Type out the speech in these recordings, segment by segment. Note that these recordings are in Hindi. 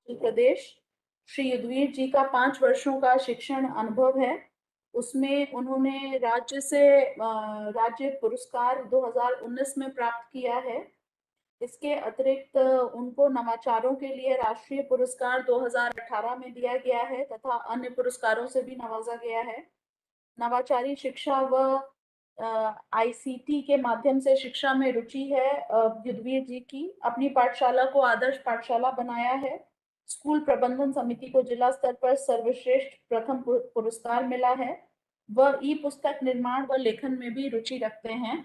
हिमाचल प्रदेश। श्री युद्धवीर जी का 5 वर्षों का शिक्षण अनुभव है। उसमें उन्होंने राज्य पुरस्कार 2019 में प्राप्त किया है। इसके अतिरिक्त उनको नवाचारों के लिए राष्ट्रीय पुरस्कार 2018 में दिया गया है तथा अन्य पुरस्कारों से भी नवाजा गया है। नवाचारी शिक्षा व आईसीटी के माध्यम से शिक्षा में रुचि है युद्धवीर जी की। अपनी पाठशाला को आदर्श पाठशाला बनाया है। स्कूल प्रबंधन समिति को जिला स्तर पर सर्वश्रेष्ठ प्रथम पुरस्कार मिला है। वह ई पुस्तक निर्माण व लेखन में भी रुचि रखते हैं।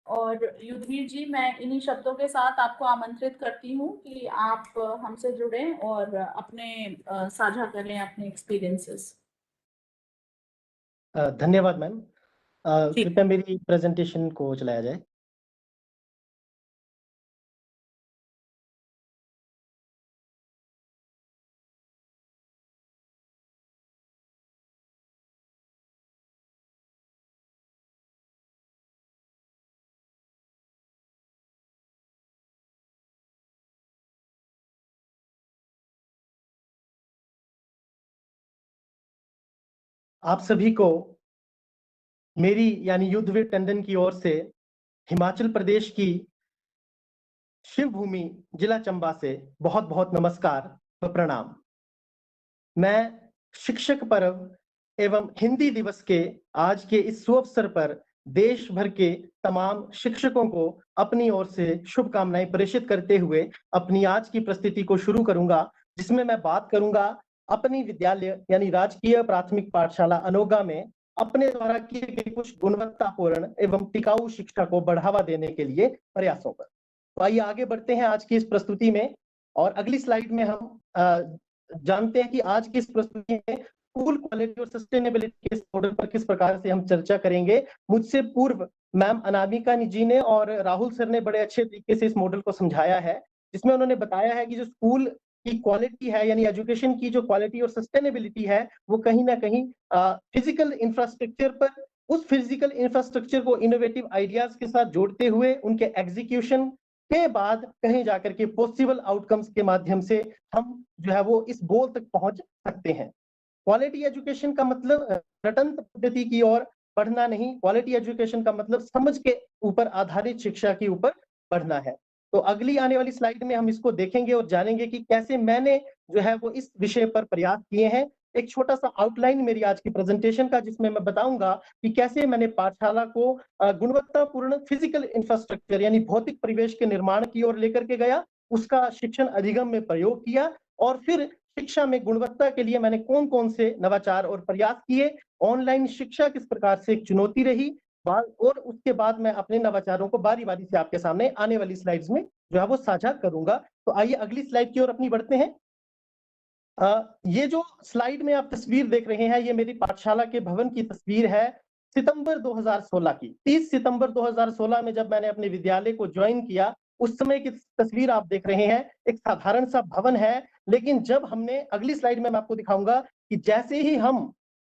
और युद्धवीर जी, मैं इन्हीं शब्दों के साथ आपको आमंत्रित करती हूँ कि आप हमसे जुड़ें और अपने साझा करें अपने एक्सपीरियंसेस। धन्यवाद मैम। जी। कृपया मेरी प्रेजेंटेशन को चलाया जाए। आप सभी को मेरी यानी युद्धवीर टंडन की ओर से हिमाचल प्रदेश की शिवभूमि जिला चंबा से बहुत बहुत नमस्कार व प्रणाम। मैं शिक्षक पर्व एवं हिंदी दिवस के आज के इस शुभ अवसर पर देश भर के तमाम शिक्षकों को अपनी ओर से शुभकामनाएं प्रेषित करते हुए अपनी आज की प्रस्तुति को शुरू करूंगा, जिसमें मैं बात करूंगा अपनी विद्यालय यानी राजकीय प्राथमिक पाठशाला अनोगा में अपने द्वारा किए गए कुछ गुणवत्तापूर्ण एवं टिकाऊ शिक्षा को बढ़ावा देने के लिए प्रयासों पर। तो आइए आगे बढ़ते हैं आज की इस प्रस्तुति में। और अगली स्लाइड में हम जानते हैं कि आज की इस प्रस्तुति में स्कूल क्वालिटी और सस्टेनेबिलिटी के इस मॉडल पर किस प्रकार से हम चर्चा करेंगे। मुझसे पूर्व मैम अनामिका जी ने और राहुल सर ने बड़े अच्छे तरीके से इस मॉडल को समझाया है, जिसमें उन्होंने बताया है कि जो स्कूल की क्वालिटी है यानी एजुकेशन की जो क्वालिटी और सस्टेनेबिलिटी है वो कहीं ना कहीं फिजिकल इंफ्रास्ट्रक्चर पर, उस फिजिकल इंफ्रास्ट्रक्चर को इनोवेटिव आइडियाज के साथ जोड़ते हुए उनके एग्जीक्यूशन के बाद कहीं जाकर के पॉसिबल आउटकम्स के माध्यम से हम जो है वो इस गोल तक पहुंच सकते हैं। क्वालिटी एजुकेशन का मतलब रटंत पद्धति की ओर बढ़ना नहीं, क्वालिटी एजुकेशन का मतलब समझ के ऊपर आधारित शिक्षा के ऊपर बढ़ना है। तो अगली आने वाली स्लाइड में हम इसको देखेंगे और जानेंगे कि कैसे मैंने जो है वो इस विषय पर प्रयास किए हैं। एक छोटा सा आउटलाइन मेरी आज की प्रेजेंटेशन का, जिसमें मैं बताऊंगा कि कैसे मैंने पाठशाला को गुणवत्तापूर्ण फिजिकल इंफ्रास्ट्रक्चर यानी भौतिक परिवेश के निर्माण की ओर लेकर के गया, उसका शिक्षण अधिगम में प्रयोग किया और फिर शिक्षा में गुणवत्ता के लिए मैंने कौन कौन से नवाचार और प्रयास किए। ऑनलाइन शिक्षा किस प्रकार से एक चुनौती रही, और उसके बाद मैं अपने नवाचारों को बारी बारी से आपके सामने आने वाली स्लाइड्स में जो है वो साझा करूंगा। तो आइए अगली स्लाइड की ओर अपनी बढ़ते हैं। ये जो स्लाइड में आप तस्वीर देख रहे हैं, ये मेरी पाठशाला के भवन की तस्वीर है सितंबर 2016 की। 30 सितंबर 2016 में जब मैंने अपने विद्यालय को ज्वाइन किया, उस समय की तस्वीर आप देख रहे हैं। एक साधारण सा भवन है, लेकिन जब हमने, अगली स्लाइड में मैं आपको दिखाऊंगा कि जैसे ही हम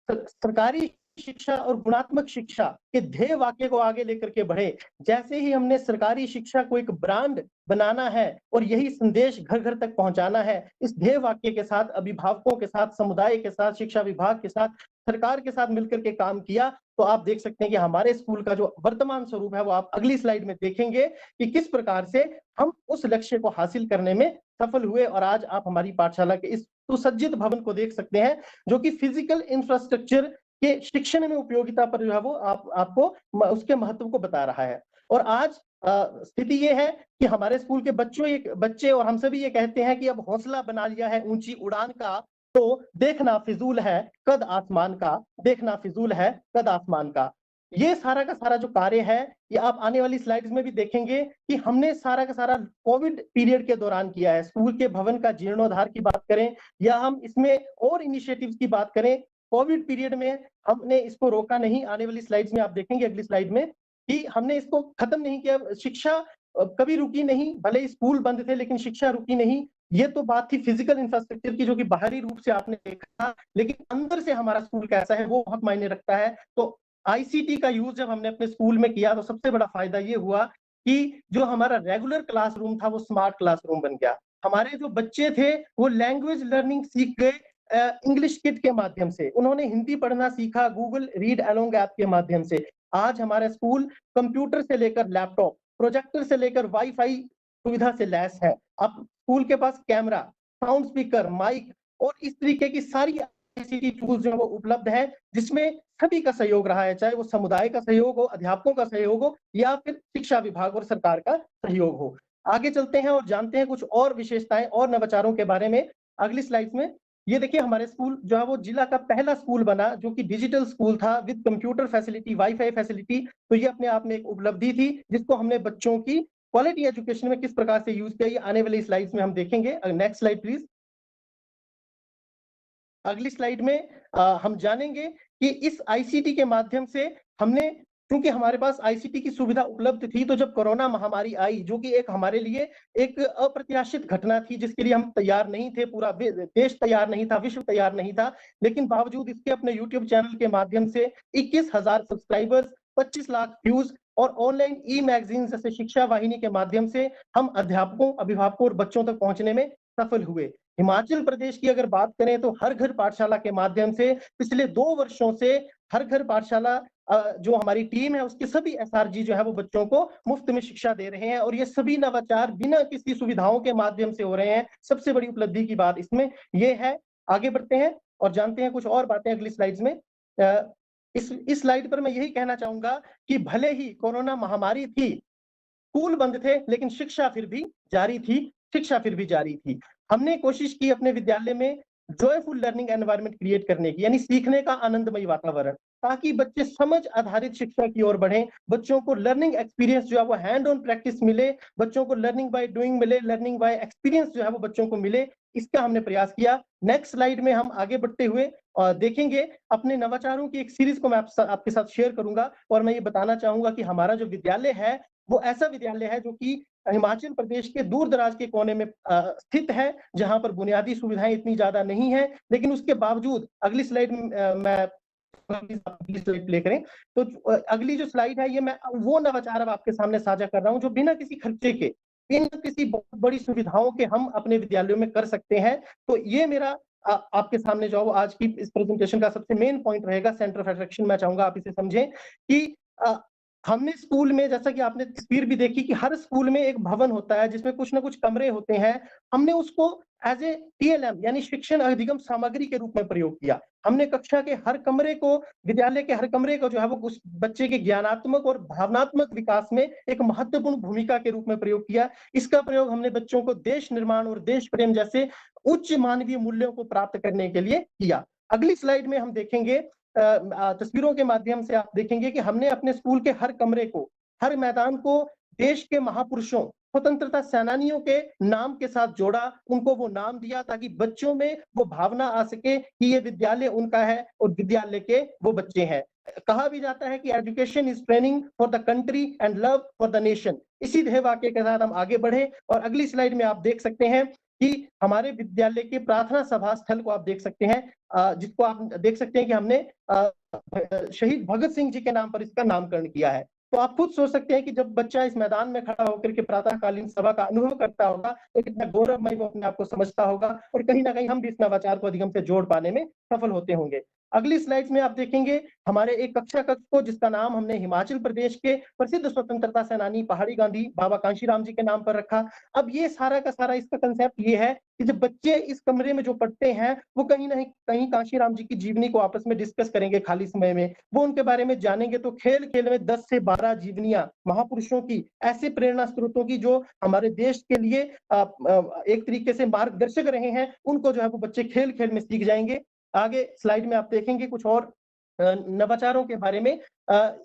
सरकारी शिक्षा और गुणात्मक शिक्षा के ध्येय वाक्य को आगे लेकर के बढ़े, जैसे ही हमने सरकारी शिक्षा को एक ब्रांड बनाना है और यही संदेश घर घर तक पहुंचाना है, इस ध्येय वाक्य के साथ अभिभावकों के साथ, समुदाय के साथ, शिक्षा विभाग के साथ, सरकार के साथ मिलकर के काम किया, तो आप देख सकते हैं कि हमारे स्कूल का जो वर्तमान स्वरूप है वो आप अगली स्लाइड में देखेंगे कि किस प्रकार से हम उस लक्ष्य को हासिल करने में सफल हुए। और आज आप हमारी पाठशाला के इस सुसज्जित भवन को देख सकते हैं, जो कि फिजिकल इंफ्रास्ट्रक्चर के शिक्षण में उपयोगिता पर जो है वो आपको उसके महत्व को बता रहा है। और आज स्थिति ये है कि हमारे स्कूल के बच्चे और हम सभी ये कहते हैं कि अब हौसला बना लिया है ऊंची उड़ान का, तो देखना फिजूल है कद आसमान का, देखना फिजूल है कद आसमान का। ये सारा का सारा जो कार्य है, ये आप आने वाली स्लाइड्स में भी देखेंगे कि हमने सारा का सारा कोविड पीरियड के दौरान किया है। स्कूल के भवन का जीर्णोद्धार की बात करें या हम इसमें और इनिशिएटिव्स की बात करें, कोविड पीरियड में हमने इसको रोका नहीं। आने वाली स्लाइड्स में आप देखेंगे, अगली स्लाइड में, कि हमने इसको खत्म नहीं किया। शिक्षा कभी रुकी नहीं, भले स्कूल बंद थे लेकिन शिक्षा रुकी नहीं। ये तो बात थी फिजिकल इंफ्रास्ट्रक्चर की, जो कि बाहरी रूप से आपने देखा, लेकिन अंदर से हमारा स्कूल कैसा है वो बहुत मायने रखता है। तो आईसीटी का यूज जब हमने अपने स्कूल में किया तो सबसे बड़ा फायदा ये हुआ कि जो हमारा रेगुलर क्लासरूम था वो स्मार्ट क्लासरूम बन गया। हमारे जो बच्चे थे वो लैंग्वेज लर्निंग सीख गए इंग्लिश किट के माध्यम से, उन्होंने हिंदी पढ़ना सीखा गूगल रीड अलोंग ऐप के माध्यम से। आज हमारा स्कूल कंप्यूटर से लेकर लैपटॉप, प्रोजेक्टर से लेकर वाईफाई सुविधा से लैस है। अब स्कूल के पास कैमरा, साउंड स्पीकर, माइक और इस तरीके की सारी आईसीटी टूल्स जो है वो उपलब्ध है, जिसमें सभी का सहयोग रहा है, चाहे वो समुदाय का सहयोग हो, अध्यापकों का सहयोग हो या फिर शिक्षा विभाग और सरकार का सहयोग हो। आगे चलते हैं और जानते हैं कुछ और विशेषताएं और नवाचारों के बारे में अगली स्लाइड्स में। ये देखिए हमारे स्कूल जो है वो जिला का पहला स्कूल बना जो कि डिजिटल स्कूल था with computer facility, wifi facility. तो ये अपने आप में एक उपलब्धि थी जिसको हमने बच्चों की क्वालिटी एजुकेशन में किस प्रकार से यूज किया, ये आने वाली स्लाइड्स में हम देखेंगे। Next slide please. अगली स्लाइड में हम जानेंगे कि इस आईसीटी के माध्यम से हमने, क्योंकि हमारे पास आईसीटी की सुविधा उपलब्ध थी, तो जब कोरोना महामारी आई जो कि एक हमारे लिए एक अप्रत्याशित घटना थी जिसके लिए हम तैयार नहीं थे, पूरा देश तैयार नहीं था, विश्व तैयार नहीं था, लेकिन बावजूद इसके अपने यूट्यूब चैनल के माध्यम से 21,000 सब्सक्राइबर्स, 25 लाख व्यूज और ऑनलाइन ई मैगजीन जैसे शिक्षा वाहिनी के माध्यम से हम अध्यापकों, अभिभावकों और बच्चों तक पहुंचने में सफल हुए। हिमाचल प्रदेश की अगर बात करें तो हर घर पाठशाला के माध्यम से पिछले 2 वर्षों से हर घर पाठशाला जो हमारी टीम है उसके सभी एसआरजी जो है वो बच्चों को मुफ्त में शिक्षा दे रहे हैं और ये सभी नवाचार बिना किसी सुविधाओं के माध्यम से हो रहे हैं। सबसे बड़ी उपलब्धि की बात इसमें ये है। आगे बढ़ते हैं और जानते हैं कुछ और बातें अगली स्लाइड्स में। इस स्लाइड पर मैं यही कहना चाहूंगा कि भले ही कोरोना महामारी थी, स्कूल बंद थे, लेकिन शिक्षा फिर भी जारी थी, शिक्षा फिर भी जारी थी। हमने कोशिश की अपने विद्यालय में जॉयफुल लर्निंग एनवायरनमेंट क्रिएट करने की, यानी सीखने का आनंदमय वातावरण, ताकि बच्चे समझ आधारित शिक्षा की ओर बढ़ें, बच्चों को लर्निंग एक्सपीरियंस जो है वो हैंड ऑन प्रैक्टिस मिले, बच्चों को लर्निंग बाय डूइंग मिले, लर्निंग बाय एक्सपीरियंस जो है वो बच्चों को मिले, इसका हमने प्रयास किया। नेक्स्ट स्लाइड में हम आगे बढ़ते हुए देखेंगे अपने नवाचारों की एक सीरीज को मैं आपके साथ शेयर करूंगा और मैं ये बताना चाहूंगा कि हमारा जो विद्यालय है वो ऐसा विद्यालय है जो कि हिमाचल प्रदेश के दूर दराज के कोने में स्थित है, जहां पर बुनियादी सुविधाएं इतनी ज्यादा नहीं है, लेकिन उसके बावजूद अगली स्लाइड मैं अगली स्लाइड प्ले करें। तो अगली जो स्लाइड है ये मैं वो नवाचार अब आपके सामने साझा कर रहा हूं जो बिना किसी खर्चे के, बिना किसी बहुत बड़ी सुविधाओं के हम अपने विद्यालयों में कर सकते हैं। तो ये मेरा आपके सामने जो आज की इस प्रेजेंटेशन का सबसे मेन पॉइंट रहेगा, सेंटर ऑफ अट्रैक्शन। मैं चाहूंगा आप इसे समझें कि हमने स्कूल में, जैसा कि आपने तस्वीर भी देखी कि हर स्कूल में एक भवन होता है जिसमें कुछ ना कुछ कमरे होते हैं, हमने उसको एज ए टीएलएम यानी शिक्षण अधिगम सामग्री के रूप में प्रयोग किया। हमने कक्षा के हर कमरे को, विद्यालय के हर कमरे को जो है वो उस बच्चे के ज्ञानात्मक और भावनात्मक विकास में एक महत्वपूर्ण भूमिका के रूप में प्रयोग किया। इसका प्रयोग हमने बच्चों को देश निर्माण और देश प्रेम जैसे उच्च मानवीय मूल्यों को प्राप्त करने के लिए किया। अगली स्लाइड में हम देखेंगे, तस्वीरों के माध्यम से आप देखेंगे कि हमने अपने स्कूल के हर कमरे को, हर मैदान को देश के महापुरुषों, स्वतंत्रता सेनानियों के नाम के साथ जोड़ा, उनको वो नाम दिया ताकि बच्चों में वो भावना आ सके कि ये विद्यालय उनका है और विद्यालय के वो बच्चे हैं। कहा भी जाता है कि education is training for the country and love for the nation. इसी ध्येय वाक्य के साथ हम आगे बढ़े और अगली स्लाइड में आप देख सकते हैं कि हमारे विद्यालय के प्रार्थना सभा स्थल को आप देख सकते हैं, जिसको आप देख सकते हैं कि हमने शहीद भगत सिंह जी के नाम पर इसका नामकरण किया है। तो आप खुद सोच सकते हैं कि जब बच्चा इस मैदान में खड़ा होकर के प्रातःकालीन सभा का अनुभव करता होगा तो कितना गौरवमय वो अपने आप को समझता होगा और कहीं ना कहीं हम भी इस नवाचार को अधिगम से जोड़ पाने में सफल होते होंगे। अगली स्लाइड्स में आप देखेंगे हमारे एक कक्षा कक्ष को जिसका नाम हमने हिमाचल प्रदेश के प्रसिद्ध स्वतंत्रता सेनानी पहाड़ी गांधी बाबा कांशीराम जी के नाम पर रखा। अब ये सारा का सारा इसका कंसेप्ट ये है कि जब बच्चे इस कमरे में जो पढ़ते हैं वो कहीं ना कहीं कांशीराम जी की जीवनी को आपस में डिस्कस करेंगे खाली समय में, वो उनके बारे में जानेंगे। तो खेल खेल में 10 से 12 जीवनियां महापुरुषों की, ऐसे प्रेरणा स्रोतों की जो हमारे देश के लिए एक तरीके से मार्गदर्शक रहे हैं, उनको जो है वो बच्चे खेल खेल में सीख जाएंगे। आगे स्लाइड में आप देखेंगे कुछ और नवाचारों के बारे में।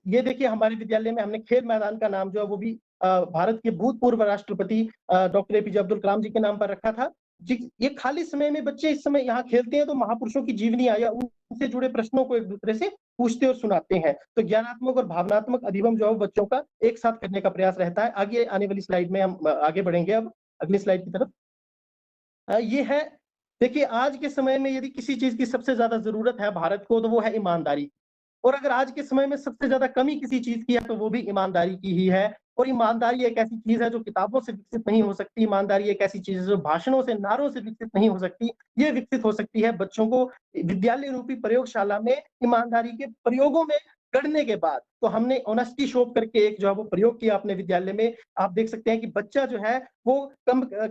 ये देखिए हमारे विद्यालय में हमने खेल मैदान का नाम जो है वो भी भारत के भूतपूर्व राष्ट्रपति डॉक्टर एपीजे अब्दुल कलाम जी के नाम पर रखा था। ये खाली समय में बच्चे इस समय यहाँ खेलते हैं तो महापुरुषों की जीवनी या उनसे जुड़े प्रश्नों को एक दूसरे से पूछते और सुनाते हैं। तो ज्ञानात्मक और भावनात्मक अधिगम जो है बच्चों का एक साथ करने का प्रयास रहता है। आगे आने वाली स्लाइड में हम आगे बढ़ेंगे। अब अगली स्लाइड की तरफ ये है, देखिए आज के समय में यदि किसी चीज की सबसे ज्यादा जरूरत है भारत को तो वो है ईमानदारी, और अगर आज के समय में सबसे ज्यादा कमी किसी चीज की है तो वो भी ईमानदारी की ही है। और ईमानदारी एक ऐसी चीज है जो किताबों से विकसित नहीं हो सकती। ईमानदारी एक ऐसी चीज है जो भाषणों से, नारों से विकसित नहीं हो सकती। ये विकसित हो सकती है बच्चों को विद्यालय रूपी प्रयोगशाला में ईमानदारी के प्रयोगों में गढ़ने के बाद। तो हमने ऑनेस्टी शो करके एक जो है वो प्रयोग किया अपने विद्यालय में। आप देख सकते हैं कि बच्चा जो है वो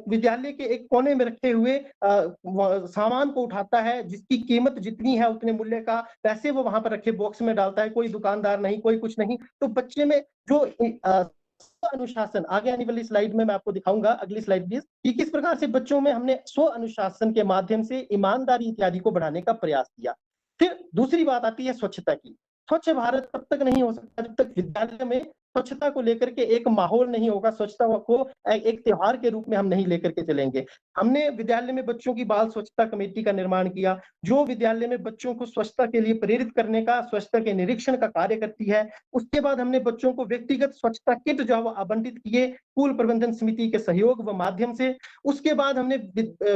विद्यालय के एक कोने में रखे हुए सामान को उठाता है, जिसकी कीमत जितनी है उतने मूल्य का पैसे वो वहां पर रखे बॉक्स में डालता है। कोई दुकानदार नहीं, कोई कुछ नहीं। तो बच्चे में जो अनुशासन, आगे आने वाली स्लाइड में मैं आपको दिखाऊंगा, अगली स्लाइड प्लीज, कि किस प्रकार से बच्चों में हमने स्व अनुशासन के माध्यम से ईमानदारी इत्यादि को बढ़ाने का प्रयास किया। फिर दूसरी बात आती है स्वच्छता की। स्वच्छ भारत तब तक नहीं हो सकता जब तक विद्यालय में स्वच्छता को लेकर के एक माहौल नहीं होगा, स्वच्छता को एक त्योहार के रूप में हम नहीं लेकर के चलेंगे। हमने विद्यालय में बच्चों की बाल स्वच्छता कमेटी का निर्माण किया, जो विद्यालय में बच्चों को स्वच्छता के लिए प्रेरित करने का, स्वच्छता के निरीक्षण का कार्य करती है। उसके बाद हमने बच्चों को व्यक्तिगत स्वच्छता किट जो है वो आवंटित किए स्कूल प्रबंधन समिति के सहयोग व माध्यम से। उसके बाद हमने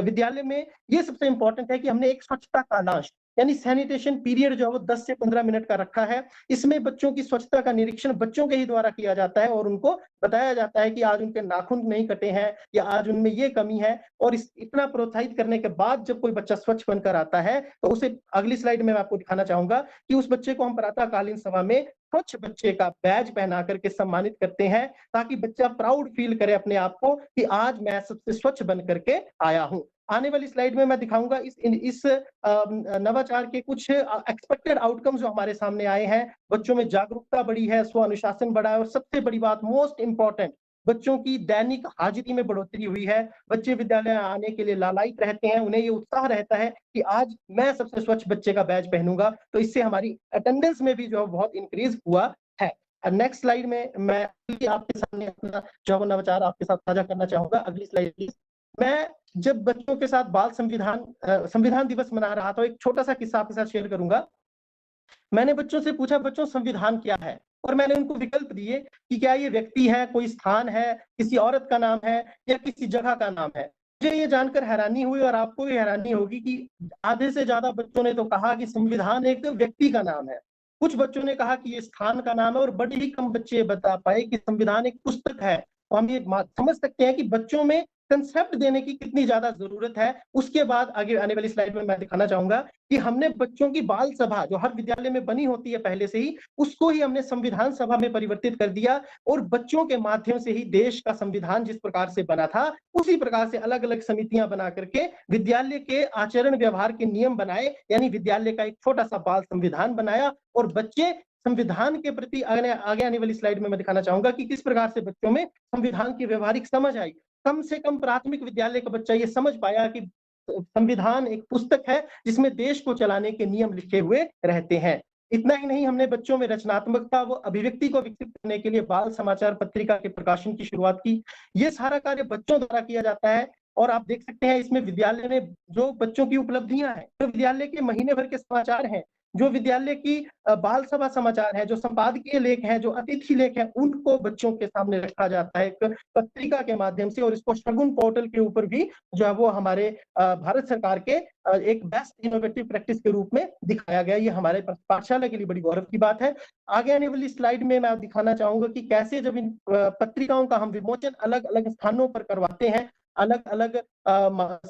विद्यालय में, ये सबसे इंपॉर्टेंट है कि हमने एक स्वच्छता कालांश यानी सैनिटेशन पीरियड जो है वो 10 से 15 मिनट का रखा है। इसमें बच्चों की स्वच्छता का निरीक्षण बच्चों के ही द्वारा किया जाता है और उनको बताया जाता है कि आज उनके नाखून नहीं कटे हैं या आज उनमें ये कमी है। और इतना प्रोत्साहित करने के बाद जब कोई बच्चा स्वच्छ बनकर आता है तो उसे, अगली स्लाइड में मैं आपको दिखाना चाहूंगा कि उस बच्चे को हम प्रातःकालीन सभा में स्वच्छ बच्चे का बैज पहना करके सम्मानित करते हैं, ताकि बच्चा प्राउड फील करे अपने आप को कि आज मैं सबसे स्वच्छ बन करके आया हूं। आने वाली स्लाइड में मैं दिखाऊंगा इस नवाचार के कुछ एक्सपेक्टेड आउटकम्स जो हमारे सामने आए हैं। बच्चों में जागरूकता बढ़ी है, स्व अनुशासन बढ़ा है और सबसे बड़ी बात, मोस्ट इंपॉर्टेंट, बच्चों की दैनिक हाजिरी में बढ़ोतरी हुई है। बच्चे विद्यालय आने के लिए लालायित रहते हैं, उन्हें ये उत्साह रहता है कि आज मैं सबसे स्वच्छ बच्चे का बैज पहनूंगा। तो इससे हमारी अटेंडेंस में भी जो है बहुत इंक्रीज हुआ है। नेक्स्ट स्लाइड में मैं आपके सामने अपना जो नवाचार आपके साथ साझा करना चाहूंगा। अगली स्लाइड प्लीज। मैं जब बच्चों के साथ बाल संविधान दिवस मना रहा था, एक छोटा सा किस्सा आपके साथ शेयर करूंगा। मैंने बच्चों से पूछा, बच्चों संविधान क्या है? और मैंने उनको विकल्प दिए कि क्या ये व्यक्ति है, कोई स्थान है, किसी औरत का नाम है या किसी जगह का नाम है। मुझे ये जानकर हैरानी हुई और आपको भी हैरानी होगी कि आधे से ज्यादा बच्चों ने तो कहा कि संविधान एक व्यक्ति का नाम है। कुछ बच्चों ने कहा कि ये स्थान का नाम है और बड़े ही कम बच्चे बता पाए कि संविधान एक पुस्तक है। तो हम ये समझ सकते हैं कि बच्चों में कंसेप्ट देने की कितनी ज्यादा जरूरत है। उसके बाद आगे आने वाली स्लाइड में मैं दिखाना चाहूंगा कि हमने बच्चों की बाल सभा जो हर विद्यालय में बनी होती है पहले से ही, उसको ही हमने संविधान सभा में परिवर्तित कर दिया और बच्चों के माध्यम से ही देश का संविधान जिस प्रकार से बना था उसी प्रकार से अलग अलग समितियां बना करके विद्यालय के आचरण व्यवहार के नियम बनाए, यानी विद्यालय का एक छोटा सा बाल संविधान बनाया। और बच्चे संविधान के प्रति, आगे आने वाली स्लाइड में मैं दिखाना चाहूंगा कि किस प्रकार से बच्चों में संविधान की व्यवहारिक समझ आई। कम से कम प्राथमिक विद्यालय का बच्चा ये समझ पाया कि संविधान एक पुस्तक है जिसमें देश को चलाने के नियम लिखे हुए रहते हैं। इतना ही नहीं, हमने बच्चों में रचनात्मकता व अभिव्यक्ति को विकसित करने के लिए बाल समाचार पत्रिका के प्रकाशन की शुरुआत की। ये सारा कार्य बच्चों द्वारा किया जाता है और आप देख सकते हैं इसमें विद्यालय में जो बच्चों की उपलब्धियां हैं, जो विद्यालय के महीने भर के समाचार हैं, जो विद्यालय की बाल सभा समाचार है, जो संपादकीय लेख हैं, जो अतिथि लेख हैं, उनको बच्चों के सामने रखा जाता है एक पत्रिका के माध्यम से। और इसको शगुन पोर्टल के ऊपर भी जो है वो हमारे भारत सरकार के एक बेस्ट इनोवेटिव प्रैक्टिस के रूप में दिखाया गया। ये हमारे पाठशाला के लिए बड़ी गौरव की बात है। आगे आने वाली स्लाइड में मैं दिखाना चाहूंगा कि कैसे जब इन पत्रिकाओं का हम विमोचन अलग अलग स्थानों पर करवाते हैं, अलग अलग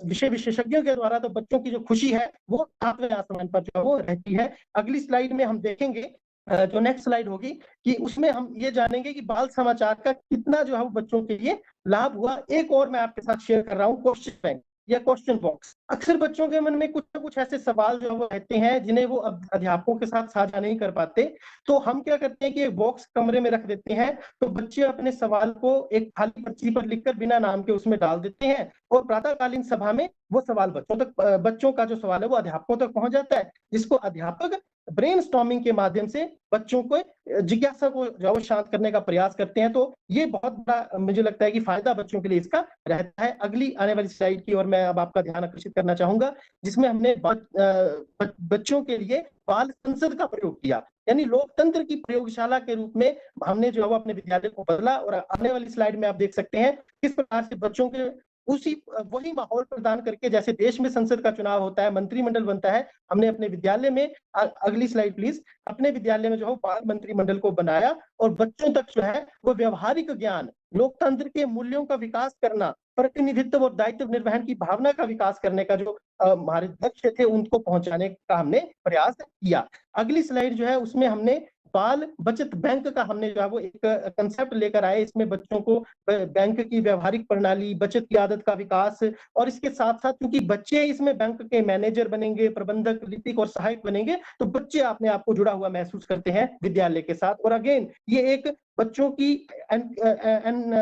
विषय विशेषज्ञों के द्वारा, तो बच्चों की जो खुशी है वो सातवें आसमान पर जो वो रहती है। अगली स्लाइड में हम देखेंगे, जो नेक्स्ट स्लाइड होगी, कि उसमें हम ये जानेंगे कि बाल समाचार का कितना जो है वो बच्चों के लिए लाभ हुआ। एक और मैं आपके साथ शेयर कर रहा हूँ, क्वेश्चन बैंक या क्वेश्चन बॉक्स। अक्सर बच्चों के मन में कुछ ना कुछ ऐसे सवाल जो है वो रहते हैं जिन्हें वो अध्यापकों के साथ साझा नहीं कर पाते। तो हम क्या करते हैं कि एक बॉक्स कमरे में रख देते हैं, तो बच्चे अपने सवाल को एक खाली पर्ची पर लिखकर बिना नाम के उसमें डाल देते हैं और प्रातःकालीन सभा में वो सवाल बच्चों का जो सवाल है वो अध्यापकों तक पहुंच जाता है, जिसको अध्यापक ब्रेनस्टॉर्मिंग के माध्यम से बच्चों को जिज्ञासा को जो है शांत करने का प्रयास करते हैं। तो ये बहुत बड़ा मुझे लगता है कि फायदा बच्चों के लिए इसका रहता है। अगली आने वाली स्लाइड की ओर मैं अब आपका ध्यान आकर्षित करना चाहूंगा, जिसमें हमने बच्चों के लिए बाल संसद का प्रयोग किया, यानी लोकतंत्र की प्रयोगशाला के रूप में हमने जो है अपने विद्यालय को बदला। और आने वाली स्लाइड में आप देख सकते हैं किस प्रकार से बच्चों के उसी वही माहौल प्रदान करके, जैसे देश में संसद का चुनाव होता है, मंत्रिमंडल बनता है, हमने अपने विद्यालय में अगली स्लाइड प्लीज, अपने विद्यालय में जो है बाल मंत्रिमंडल को बनाया और बच्चों तक जो है वो व्यवहारिक ज्ञान, लोकतंत्र के मूल्यों का विकास करना, प्रतिनिधित्व और दायित्व निर्वहन की भावना का विकास करने का जो हमारे लक्ष्य थे उनको पहुंचाने का हमने प्रयास किया। अगली स्लाइड जो है उसमें हमने बाल बचत बैंक का हमने जो है वो एक कंसेप्ट लेकर आए। इसमें बच्चों को बैंक की व्यवहारिक प्रणाली, बचत की आदत का विकास, और इसके साथ साथ क्योंकि बच्चे इसमें बैंक के मैनेजर बनेंगे, प्रबंधक, लिपिक और सहायक बनेंगे, तो बच्चे अपने आप को जुड़ा हुआ महसूस करते हैं विद्यालय के साथ। और अगेन ये एक बच्चों की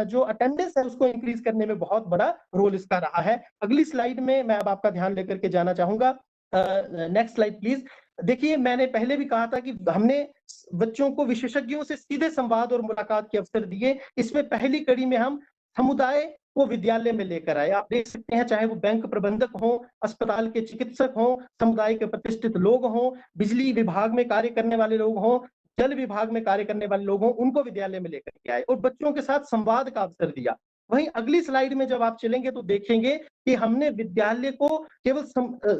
जो अटेंडेंस है उसको इंक्रीज करने में बहुत बड़ा रोल इसका रहा है। अगली स्लाइड में मैं अब आपका ध्यान लेकर के जाना चाहूंगा। Next slide please. देखिए, मैंने पहले भी कहा था कि हमने बच्चों को विशेषज्ञों से सीधे संवाद और मुलाकात के अवसर दिए। इसमें पहली कड़ी में हम समुदाय को विद्यालय में लेकर आए। आप देख सकते हैं, चाहे वो बैंक प्रबंधक हो, अस्पताल के चिकित्सक हो, समुदाय के प्रतिष्ठित लोग हो, बिजली विभाग में कार्य करने वाले लोग हो, जल विभाग में कार्य करने वाले लोग हों, उनको विद्यालय में लेकर के आए और बच्चों के साथ संवाद का अवसर दिया। वहीं अगली स्लाइड में जब आप चलेंगे तो देखेंगे कि हमने विद्यालय को केवल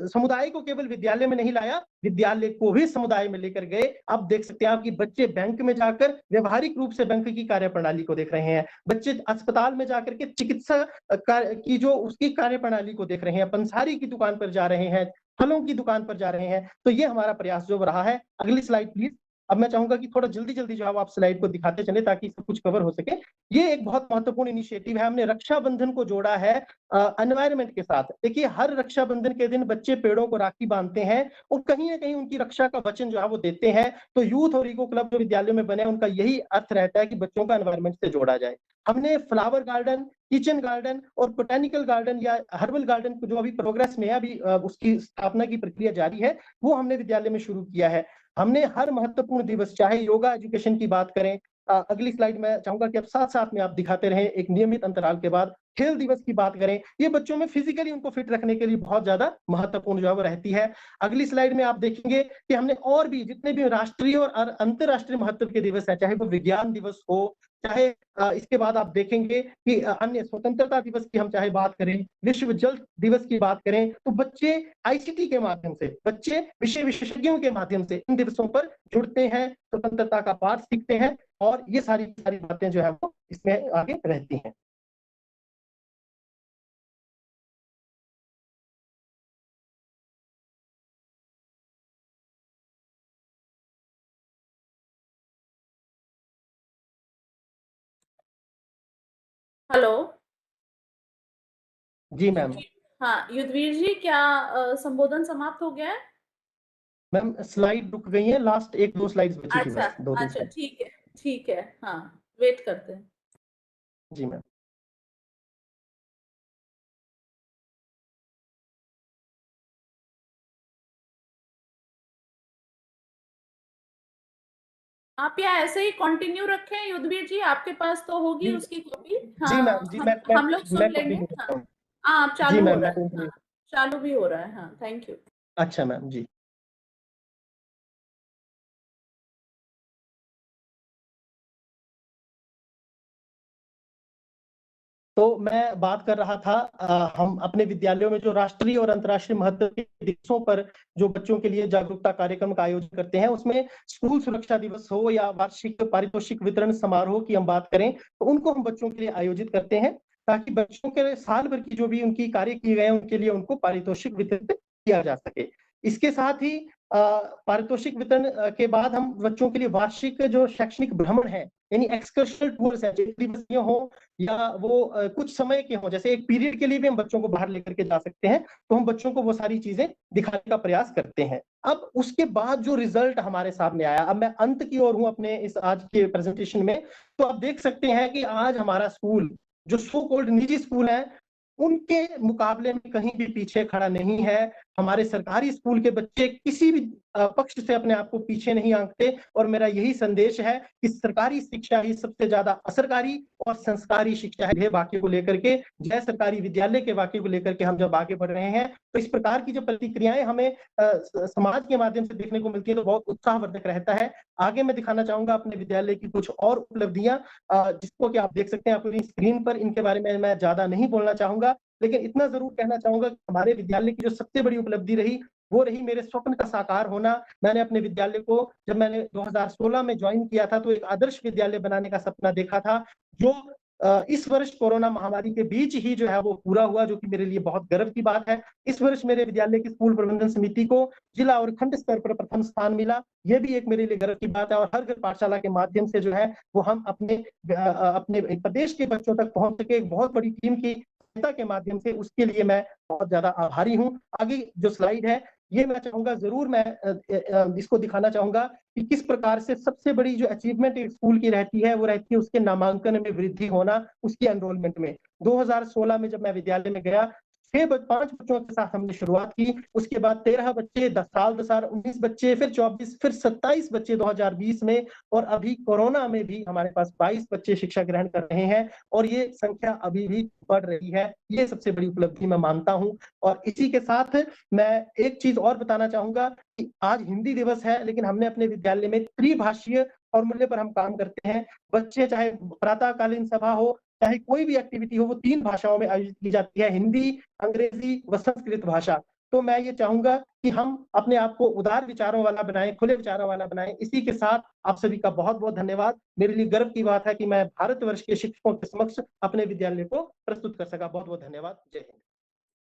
समुदाय को केवल विद्यालय में नहीं लाया, विद्यालय को भी समुदाय में लेकर गए। अब देख सकते हैं आप कि बच्चे बैंक में जाकर व्यवहारिक रूप से बैंक की कार्यप्रणाली को देख रहे हैं, बच्चे अस्पताल में जाकर के चिकित्सा की जो उसकी कार्यप्रणाली को देख रहे हैं, पंसारी की दुकान पर जा रहे हैं, फलों की दुकान पर जा रहे हैं। तो ये हमारा प्रयास जो रहा है। अगली स्लाइड प्लीज। अब मैं चाहूंगा कि थोड़ा जल्दी जल्दी जो है आप स्लाइड को दिखाते चले ताकि सब कुछ कवर हो सके। ये एक बहुत महत्वपूर्ण इनिशिएटिव है, हमने रक्षाबंधन को जोड़ा है एनवायरनमेंट के साथ। देखिए, हर रक्षाबंधन के दिन बच्चे पेड़ों को राखी बांधते हैं और कहीं ना कहीं उनकी रक्षा का वचन जो है वो देते हैं। तो यूथ और इको क्लब जो विद्यालयों में बने, उनका यही अर्थ रहता है कि बच्चों का एनवायरनमेंट से जोड़ा जाए। हमने फ्लावर गार्डन, किचन गार्डन और बोटेनिकल गार्डन या हर्बल गार्डन जो अभी प्रोग्रेस में है, अभी उसकी स्थापना की प्रक्रिया जारी है, वो हमने विद्यालय में शुरू किया है। हमने हर महत्वपूर्ण दिवस, चाहे योगा एजुकेशन की बात करें, अगली स्लाइड में चाहूंगा कि अब साथ साथ में आप दिखाते रहें एक नियमित अंतराल के बाद, खेल दिवस की बात करें, ये बच्चों में फिजिकली उनको फिट रखने के लिए बहुत ज्यादा महत्वपूर्ण जो है वो रहती है। अगली स्लाइड में आप देखेंगे कि हमने और भी जितने भी राष्ट्रीय और अंतर्राष्ट्रीय महत्व के दिवस है, चाहे वो विज्ञान दिवस हो, चाहे इसके बाद आप देखेंगे कि अन्य स्वतंत्रता दिवस की हम चाहे बात करें, विश्व जल दिवस की बात करें, तो बच्चे आईसीटी के माध्यम से, बच्चे विषय विशेषज्ञों के माध्यम से इन दिवसों पर जुड़ते हैं, स्वतंत्रता का पाठ सीखते हैं और ये सारी सारी बातें जो है वो इसमें आगे रहती हैं। हेलो। जी मैम। हाँ युद्धवीर जी, क्या संबोधन समाप्त हो गया है? मैम स्लाइड रुक गई है, लास्ट एक दो स्लाइड्स बची थी, अच्छा बस दो तीन अच्छा, स्लाइड। ठीक है ठीक है, हाँ वेट करते हैं। जी मैम। आप या ऐसे ही कंटिन्यू रखें युद्धवीर जी, आपके पास तो होगी जी उसकी कॉपी। जी हाँ, मैम, जी हम लोग मैं सुन लेंगे। कंटिन्यू हाँ करता हूँ। हाँ, जी चालू हो मैम, रहा मैं है। कंटिन्यू। हाँ, चालू भी हो रहा है। हाँ, थैंक यू। अच्छा मैम जी। तो मैं बात कर रहा था, हम अपने विद्यालयों में जो राष्ट्रीय और अंतर्राष्ट्रीय महत्व के दिवसों पर जो बच्चों के लिए जागरूकता कार्यक्रम का आयोजन करते हैं, उसमें स्कूल सुरक्षा दिवस हो या वार्षिक पारितोषिक वितरण समारोह की हम बात करें, तो उनको हम बच्चों के लिए आयोजित करते हैं ताकि बच्चों के साल भर की जो भी उनकी कार्य किए गए हैं उनके लिए उनको पारितोषिक वितरित किया जा सके। इसके साथ ही पारितोषिक वितरण के बाद हम बच्चों के लिए वार्षिक जो शैक्षणिक भ्रमण है, यानी एक्सकर्शनल टूर्स है, जो दिवसीय हो या वो कुछ समय के हों, जैसे एक पीरियड के लिए भी हम बच्चों को बाहर लेकर के जा सकते हैं, तो हम बच्चों को वो सारी चीजें दिखाने का प्रयास करते हैं। अब उसके बाद जो रिजल्ट हमारे सामने आया, अब मैं अंत की ओर हूं अपने इस आज के प्रेजेंटेशन में, तो आप देख सकते हैं कि आज हमारा स्कूल जो सो कॉल्ड निजी स्कूल है उनके मुकाबले में कहीं भी पीछे खड़ा नहीं है। हमारे सरकारी स्कूल के बच्चे किसी भी पक्ष से अपने आप को पीछे नहीं आंकते और मेरा यही संदेश है कि सरकारी शिक्षा ही सबसे ज्यादा असरकारी और संस्कारी शिक्षा है। वाक्य को लेकर के, जय सरकारी विद्यालय के वाक्य को लेकर के हम जब आगे बढ़ रहे हैं, तो इस प्रकार की जो प्रतिक्रियाएं हमें समाज के माध्यम से देखने को मिलती है, तो बहुत उत्साहवर्धक रहता है। आगे मैं दिखाना चाहूंगा अपने विद्यालय की कुछ और उपलब्धियां, जिसको कि आप देख सकते हैं अपनी स्क्रीन पर। इनके बारे में मैं ज्यादा नहीं बोलना चाहूंगा, लेकिन इतना ज़रूर कहना चाहूँगा कि हमारे विद्यालय की जो सबसे बड़ी उपलब्धि रही, वो रही मेरे स्वप्न का साकार होना। मैंने अपने विद्यालय को जब मैंने 2016 में जॉइन किया था, तो एक आदर्श विद्यालय बनाने का सपना देखा था, जो इस वर्ष कोरोना महामारी के बीच ही जो है वो पूरा हुआ, जो कि मेरे लिए बहुत गर्व की बात है। इस वर्ष मेरे विद्यालय की स्कूल प्रबंधन समिति को जिला और खंड स्तर पर प्रथम स्थान मिला। ये भी एक मेरे लिए गर्व की बात है और हर घर पाठशाला के माध्यम से जो है वो हम अपने प्रदेश के बच्चों तक पहुँच सके, एक बहुत बड़ी टीम की सहायता के माध्यम से, उसके लिए मैं बहुत ज़्यादा आभारी हूँ। आगे जो स्लाइड है, ये मैं चाहूँगा ज़रूर मैं इसको दिखाना चाहूँगा कि किस प्रकार से सबसे बड़ी जो अचीवमेंट एक स्कूल की रहती है, वो रहती है उसके नामांकन में वृद्धि होना, उसकी एनरोलमेंट में। 2016 में जब मैं विद्यालय में गया, 5 बच्चों के साथ हमने शुरुआत की, उसके बाद 13 बच्चे 10 साल 19 बच्चे, फिर 24, फिर 27 बच्चे 2020 में, और अभी कोरोना में भी हमारे पास 22 बच्चे शिक्षा ग्रहण कर रहे हैं और ये संख्या अभी भी बढ़ रही है। ये सबसे बड़ी उपलब्धि मैं मानता हूँ। और इसी के साथ मैं एक चीज़ और बताना चाहूँगा कि आज हिंदी दिवस है, लेकिन हमने अपने विद्यालय में त्रिभाषीय फॉर्मूले पर हम काम करते हैं। बच्चे चाहे प्रातःकालीन सभा हो, चाहे कोई भी एक्टिविटी हो, वो 3 भाषाओं में आयोजित की जाती है, हिंदी, अंग्रेज़ी व संस्कृत भाषा। तो मैं ये चाहूँगा कि हम अपने आप को उदार विचारों वाला बनाएँ, खुले विचारों वाला बनाएँ। इसी के साथ आप सभी का बहुत-बहुत धन्यवाद। मेरे लिए गर्व की बात है कि मैं भारतवर्ष के शिक्षकों के समक्ष अपने विद्यालय को प्रस्तुत कर सका। बहुत-बहुत धन्यवाद। जय हिंद।